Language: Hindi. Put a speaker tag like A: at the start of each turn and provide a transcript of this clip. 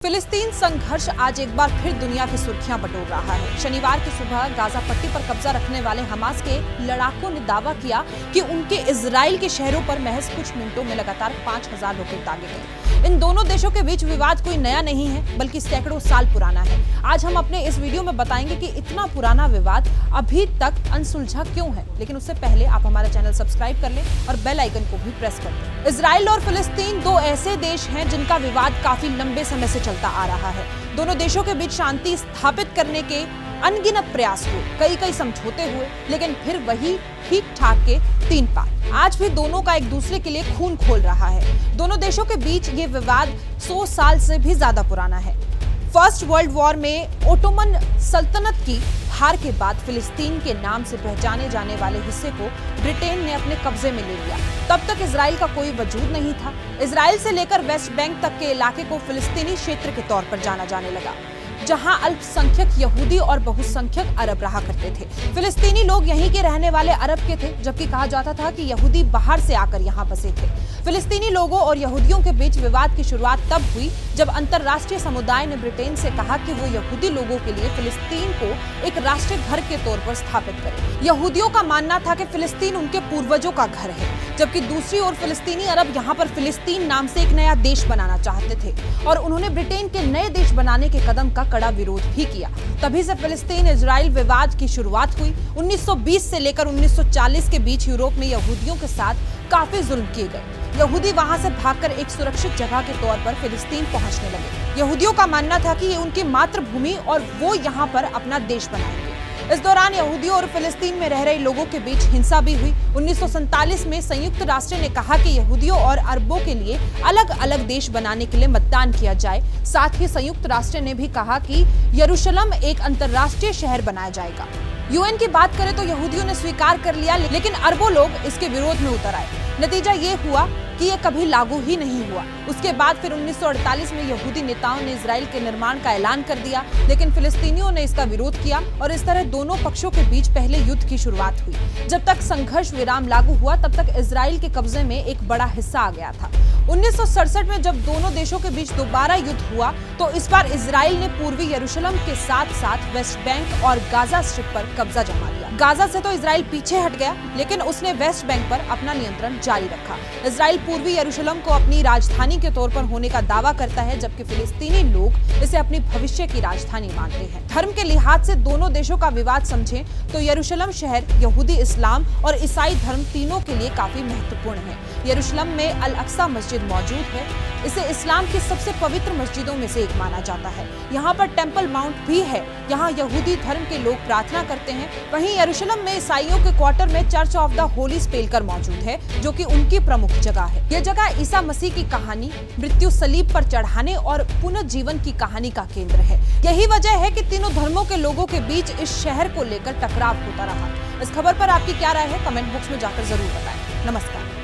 A: फिलिस्तीन संघर्ष आज एक बार फिर दुनिया की सुर्खियां बटोर रहा है। शनिवार की सुबह गाजा पट्टी पर कब्जा रखने वाले हमास के लड़ाकों ने दावा किया कि उनके इजराइल के शहरों पर महज कुछ मिनटों में लगातार 5000 रॉकेट दागे गए। इन दोनों देशों के बीच विवाद कोई नया नहीं है, बल्कि सैकड़ों साल पुराना है। आज हम अपने इस वीडियो में बताएंगे कि इतना पुराना विवाद अभी तक अनसुलझा क्यों है। लेकिन उससे पहले आप हमारा चैनल सब्सक्राइब कर लें और बेल आइकन को भी प्रेस कर दें। इजराइल और फिलिस्तीन दो ऐसे देश हैं जिनका विवाद काफी लंबे समय से चलता आ रहा है। दोनों देशों के बीच शांति स्थापित करने के अनगिनत प्रयास हुए, कई समझौते हुए, लेकिन फिर वही ठीक ठाक के तीन पार। आज भी दोनों का एक दूसरे के लिए खून खोल रहा है। दोनों देशों के बीच ये विवाद 100 साल से भी ज्यादा पुराना है। फर्स्ट वर्ल्ड वॉर में ओटोमन सल्तनत की हार के बाद फिलिस्तीन के नाम से पहचाने जाने वाले हिस्से को ब्रिटेन ने अपने कब्जे में ले लिया। तब तक इजराइल का कोई वजूद नहीं था। इजराइल से लेकर वेस्ट बैंक तक के इलाके को फिलिस्तीनी क्षेत्र के तौर पर जाना जाने लगा, जहां अल्पसंख्यक यहूदी और बहुसंख्यक अरब रहा करते थे। फिलिस्तीनी लोग यहीं के रहने वाले अरब के थे, जबकि कहा जाता था कि यहूदी बाहर से आकर यहां बसे थे। फिलिस्तीनी लोगों और यहूदियों के बीच विवाद की शुरुआत तब हुई जब अंतर्राष्ट्रीय समुदाय ने ब्रिटेन से कहा कि वो यहूदी लोगों के लिए फिलिस्तीन को एक राष्ट्रीय घर के तौर पर स्थापित करे। यहूदियों का मानना था कि फिलिस्तीन उनके पूर्वजों का घर है, जबकि दूसरी ओर फिलिस्तीनी अरब यहाँ पर फिलिस्तीन नाम से एक नया देश बनाना चाहते थे और उन्होंने ब्रिटेन के नए देश बनाने के कदम का कड़ा विरोध भी किया। तभी से फिलिस्तीन इजराइल विवाद की शुरुआत हुई। 1920 से लेकर 1940 के बीच यूरोप में यहूदियों के साथ काफी जुल्म किए गए। यहूदी वहां से भागकर एक सुरक्षित जगह के तौर पर फिलिस्तीन पहुंचने लगे। यहूदियों का मानना था कि ये उनकी मातृभूमि और वो यहाँ पर अपना देश बनाएंगे। इस दौरान यहूदियों और फिलिस्तीन में रह रहे लोगों के बीच हिंसा भी हुई। 1947 में संयुक्त राष्ट्र ने कहा कि यहूदियों और अरबों के लिए अलग अलग देश बनाने के लिए मतदान किया जाए। साथ ही संयुक्त राष्ट्र ने भी कहा कि यरूशलेम एक अंतर्राष्ट्रीय शहर बनाया जाएगा। यूएन की बात करें तो यहूदियों ने स्वीकार कर लिया, लेकिन अरबों लोग इसके विरोध में उतर आए। नतीजा ये हुआ कि ये कभी लागू ही नहीं हुआ। उसके बाद फिर 1948 में यहूदी नेताओं ने इजराइल के निर्माण का ऐलान कर दिया, लेकिन फिलिस्तीनियों ने इसका विरोध किया और इस तरह दोनों पक्षों के बीच पहले युद्ध की शुरुआत हुई। जब तक संघर्ष विराम लागू हुआ, तब तक इजराइल के कब्जे में एक बड़ा हिस्सा आ गया था। 1967 में जब दोनों देशों के बीच दोबारा युद्ध हुआ, तो इस बार इजराइल ने पूर्वी यरूशलेम के साथ साथ वेस्ट बैंक और गाजा स्ट्रिप पर कब्जा जमा लिया। गाजा से तो इजराइल पीछे हट गया, लेकिन उसने वेस्ट बैंक पर अपना नियंत्रण जारी रखा। इजराइल पूर्वी यरूशलेम को अपनी राजधानी के तौर पर होने का दावा करता है, जबकि फिलिस्तीनी लोग इसे अपनी भविष्य की राजधानी मानते हैं। धर्म के लिहाज से दोनों देशों का विवाद समझें तो यरूशलेम शहर यहूदी, इस्लाम और ईसाई धर्म तीनों के लिए काफी महत्वपूर्ण है। यरूशलेम में अल अक्सा मस्जिद मौजूद है। इसे इस्लाम की सबसे पवित्र मस्जिदों में से एक माना जाता है। यहाँ पर टेम्पल माउंट भी है। यहाँ यहूदी धर्म के लोग प्रार्थना करते हैं। वहीं यरूशलेम में ईसाइयों के क्वार्टर में चर्च ऑफ द होली स्पेलकर मौजूद है, जो कि उनकी प्रमुख जगह है। यह जगह ईसा मसीह की कहानी, मृत्यु, सलीब पर चढ़ाने और पुनर्जीवन की कहानी का केंद्र है। यही वजह है कि तीनों धर्मों के लोगों के बीच इस शहर को लेकर टकराव होता रहा। इस खबर पर आपकी क्या राय है? कमेंट बॉक्स में जाकर जरूर बताएं। नमस्कार।